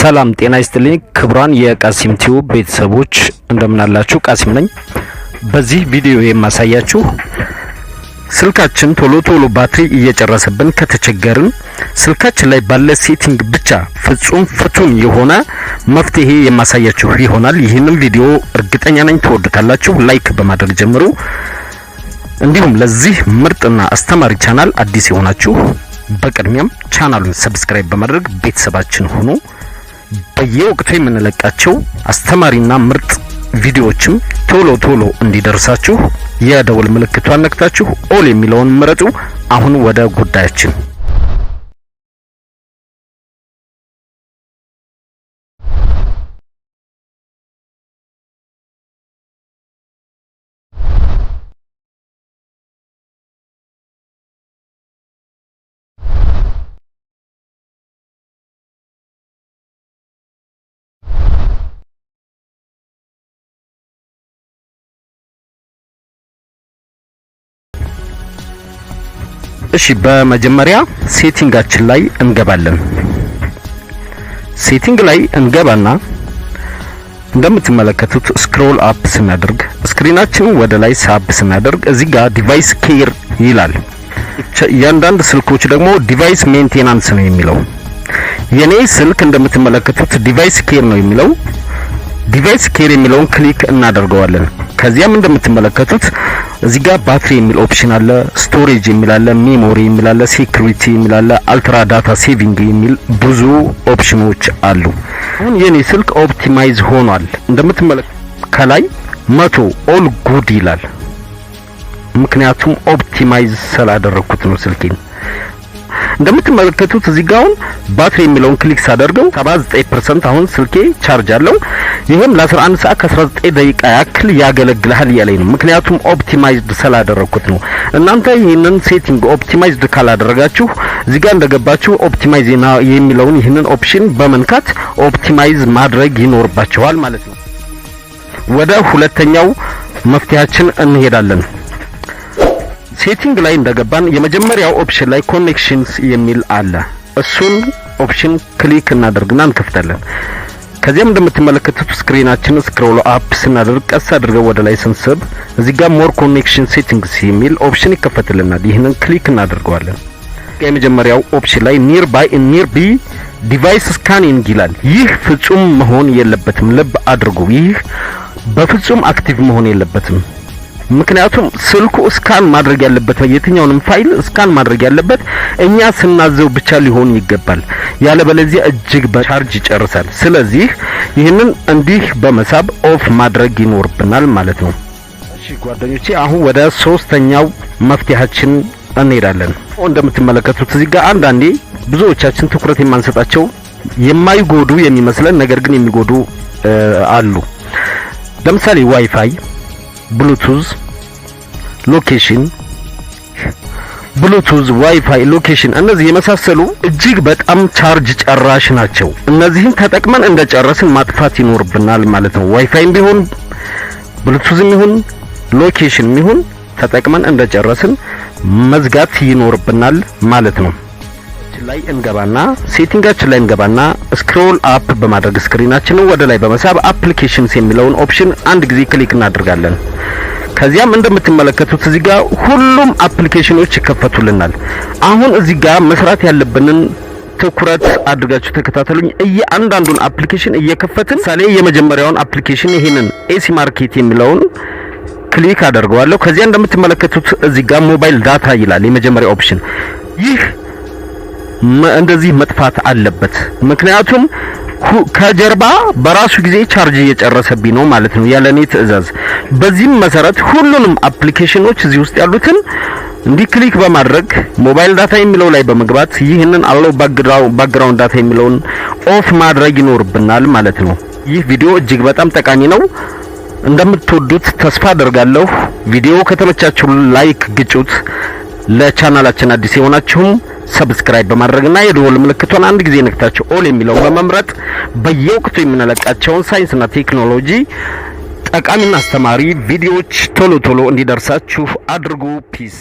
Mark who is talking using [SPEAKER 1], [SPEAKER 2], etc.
[SPEAKER 1] ሰላም ጤና ይስጥልኝ ክብራን የቃሲም ቲዩብ ቤተሰቦች እንደምን አላችሁ? ቃሲም ነኝ። በዚህ ቪዲዮ የማሳያችሁ ስልካችን ቶሎ ባትሪ እየጨረሰብን ከተቸገርን ስልካችን ላይ ባለ ሴቲንግ ብቻ ፍጹም ፍቱን የሆነ መፍትሄ የማሳያችሁ ይሆናል። ይህንን ቪዲዮ እርግጠኛ ነኝ ተወዱታላችሁ። ላይክ በማድረግ ጀምሩ። እንዲሁም ለዚህ ምርጥና አስተማሪ ቻናል አዲስ የሆናችሁ በቅድሚያም ቻናሉን ሰብስክራይብ በማድረግ ቤተሰባችን ሁኑ። በየወቅቱ የምንለቃቸው አስተማሪና ምርጥ ቪዲዮዎችም ቶሎ እንዲደርሳችሁ የደወል ምልክቷን ነክታችሁ ኦል የሚለውን ምረጡ። አሁን ወደ ጉዳያችን እሺ በመጀመሪያ ሴቲንጋችን ላይ እንገባለን። ሴቲንግ ላይ እንገባና እንደምትመለከቱት ስክሮል አፕ ስናደርግ ስክሪናችን ወደ ላይ ሳብ ስናደርግ እዚህ ጋር ዲቫይስ ኬር ይላል። ያንዳንድ ስልኮች ደግሞ ዲቫይስ ሜንቴናንስ ነው የሚለው። የኔ ስልክ እንደምትመለከቱት ዲቫይስ ኬር ነው የሚለው። ዲቫይስ ኬር የሚለውን ክሊክ እናደርገዋለን። ከዚያም እንደምትመለከቱት እዚህ ጋር ባትሪ የሚል ኦፕሽን አለ፣ ስቶሬጅ የሚል አለ፣ ሜሞሪ የሚል አለ፣ ሴኩሪቲ የሚል አለ፣ አልትራ ዳታ ሴቪንግ የሚል ብዙ ኦፕሽኖች አሉ። አሁን የኔ ስልክ ኦፕቲማይዝ ሆኗል። እንደምትመለከቱት ከላይ 100 ኦል ጉድ ይላል። ምክንያቱም ኦፕቲማይዝ ስላደረኩት ነው ስልኬን። እንደምትመለከቱት እዚህ ጋር አሁን ባትሪ የሚለውን ክሊክ ሳደርገው 79% አሁን ስልኬ ቻርጅ አለው። ይሄም ለ11 ሰዓት ከ19 ደቂቃ ያክል ያገለግላል ያለኝ ነው። ምክንያቱም ኦፕቲማይዝድ ስላደረኩት ነው። እናንተ ይሄንን ሴቲንግ ኦፕቲማይዝድ ካላደረጋችሁ እዚህ ጋር እንደገባችሁ ኦፕቲማይዝ የሚለውን ይሄንን ኦፕሽን በመንካት ኦፕቲማይዝ ማድረግ ይኖርባችኋል ማለት ነው። ወደ ሁለተኛው መፍትሄያችን እንሄዳለን። ሴቲንግ ላይ እንደገባን የመጀመሪያው ኦፕሽን ላይ ኮኔክሽንስ የሚል አለ። እሱን ኦፕሽን ክሊክ እናደርግና እንከፍታለን። ከዚያም እንደምትመለከቱት ስክሪናችን ስክሮል አፕ ስናደርግ ቀስ አድርገው ወደ ላይ ስንስብ እዚህ ጋር ሞር ኮኔክሽን ሴቲንግስ የሚል ኦፕሽን ይከፈትልናል። ይህንን ክሊክ እናደርገዋለን። የመጀመሪያው ኦፕሽን ላይ ኒርቢ ዲቫይስ ስካኒንግ ይላል። ይህ ፍጹም መሆን የለበትም። ልብ አድርጉ። ይህ በፍጹም አክቲቭ መሆን የለበትም። ምክንያቱም ስልኩ ስካን ማድረግ ያለበት የትኛውንም ፋይል ስካን ማድረግ ያለበት እኛ ስናዘው ብቻ ሊሆን ይገባል። ያለበለዚያ እጅግ በቻርጅ ይጨርሳል። ስለዚህ ይህንን እንዲህ በመሳብ ኦፍ ማድረግ ይኖርብናል ማለት ነው። እሺ ጓደኞቼ አሁን ወደ ሶስተኛው መፍትሄያችን እንሄዳለን። እንደምትመለከቱት እዚህ ጋር አንዳንዴ ብዙዎቻችን ትኩረት የማንሰጣቸው የማይጎዱ የሚመስለን ነገር ግን የሚጎዱ አሉ። ለምሳሌ ዋይፋይ፣ ብሉቱዝ፣ ዋይፋይ፣ ሎኬሽን እነዚህ የመሳሰሉ እጅግ በጣም ቻርጅ ጨራሽ ናቸው። እነዚህን ተጠቅመን እንደጨረስን ማጥፋት ይኖርብናል ማለት ነው። ዋይፋይም ቢሆን ብሉቱዝም ይሁን ሎኬሽንም ይሁን ተጠቅመን እንደጨረስን መዝጋት ይኖርብናል ማለት ነው። ላይ እንገባና ሴቲንጋችን ላይ እንገባና ስክሮል አፕ በማድረግ ስክሪናችንን ወደ ላይ በመሳብ አፕሊኬሽንስ የሚለውን ኦፕሽን አንድ ጊዜ ክሊክ እናደርጋለን። ከዚያም እንደምትመለከቱት እዚህ ጋር ሁሉም አፕሊኬሽኖች ይከፈቱልናል። አሁን እዚህ ጋር መስራት ያለብንን ትኩረት አድርጋችሁ ተከታተሉኝ። እያንዳንዱን አፕሊኬሽን እየከፈትን ሳሌ የመጀመሪያውን አፕሊኬሽን ይሄንን ኤሲ ማርኬት የሚለውን ክሊክ አደርገዋለሁ። ከዚያ እንደምትመለከቱት እዚህ ጋር ሞባይል ዳታ ይላል የመጀመሪያው ኦፕሽን። ይህ እንደዚህ መጥፋት አለበት። ምክንያቱም ከጀርባ በራሱ ጊዜ ቻርጅ እየጨረሰብኝ ነው ማለት ነው ያለኔ ትዕዛዝ። በዚህም መሰረት ሁሉንም አፕሊኬሽኖች እዚህ ውስጥ ያሉትን እንዲህ ክሊክ በማድረግ ሞባይል ዳታ የሚለው ላይ በመግባት ይህንን አለው ባክግራውንድ ዳታ የሚለውን ኦፍ ማድረግ ይኖርብናል ማለት ነው። ይህ ቪዲዮ እጅግ በጣም ጠቃሚ ነው። እንደምትወዱት ተስፋ አደርጋለሁ። ቪዲዮ ከተመቻችሁ ላይክ ግጩት። ለቻናላችን አዲስ የሆናችሁም ሰብስክራይብ በማድረግና የደወል ምልክቱን አንድ ጊዜ ነክታችሁ ኦል የሚለውን በመምረጥ በየወቅቱ የምንለቃቸውን ሳይንስና ቴክኖሎጂ ጠቃሚና አስተማሪ ቪዲዮዎች ቶሎ እንዲደርሳችሁ አድርጉ። ፒስ